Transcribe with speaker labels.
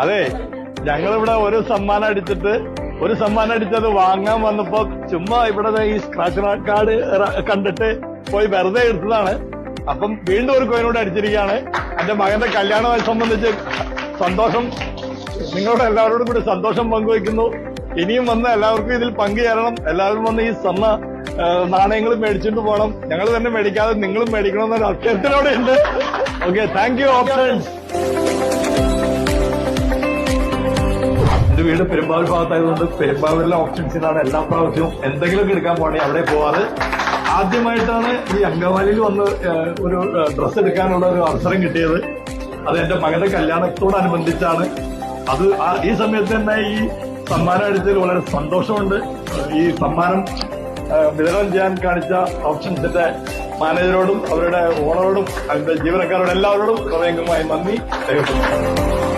Speaker 1: അതെ, ഞങ്ങളിവിടെ ഒരു സമ്മാനം അടിച്ചത് വാങ്ങാൻ വന്നപ്പോ ചുമ്മാ ഇവിടെ ഈ സ്ക്രാച്ച് കാർഡ് കണ്ടിട്ട് പോയി വെറുതെ എടുത്തതാണ്. അപ്പം വീണ്ടും ഒരു കോയിനോട് അടിച്ചിരിക്കുകയാണ്. എന്റെ മകന്റെ കല്യാണവുമായി സംബന്ധിച്ച് സന്തോഷം, നിങ്ങളോട് എല്ലാവരോടും കൂടി സന്തോഷം പങ്കുവയ്ക്കുന്നു. ഇനിയും വന്ന് എല്ലാവർക്കും ഇതിൽ പങ്കുചേരണം. എല്ലാവരും വന്ന് ഈ സ്വർണ്ണ നാണയങ്ങൾ മേടിച്ചിട്ട് പോകണം. ഞങ്ങൾ തന്നെ മേടിക്കാതെ നിങ്ങളും മേടിക്കണമെന്നൊരു അഭ്യർത്ഥനയോടെ ഉണ്ട്. Okay, thank you options. എന്റെ വീട് പെരുമ്പാവൂർ ഭാഗത്തായതുകൊണ്ട് പെരുമ്പാവൂരിലെ ഓപ്ഷൻസിനാണ് എല്ലാ പ്രാവശ്യവും എന്തെങ്കിലുമൊക്കെ എടുക്കാൻ പോകണേ അവിടെ പോവാറ്. ആദ്യമായിട്ടാണ് ഈ അങ്കമാലിയിൽ വന്ന് ഒരു ഡ്രസ്സ് എടുക്കാനുള്ള ഒരു അവസരം കിട്ടിയത്. അത് എന്റെ മകന്റെ കല്യാണത്തോടനുബന്ധിച്ചാണ്. അത് ഈ സമയത്ത് തന്നെ ഈ സമ്മാനം അടിച്ചതിൽ വളരെ സന്തോഷമുണ്ട്. ഈ സമ്മാനം വിതരണം ചെയ്യാൻ കാണിച്ച ഓപ്ഷൻസിന്റെ മാനേജരോടും അവരുടെ ഓണറോടും അതിന്റെ ജീവനക്കാരോടും എല്ലാവരോടും ഹൃദയംഗമായി നന്ദി രേഖപ്പെടുത്തുന്നു.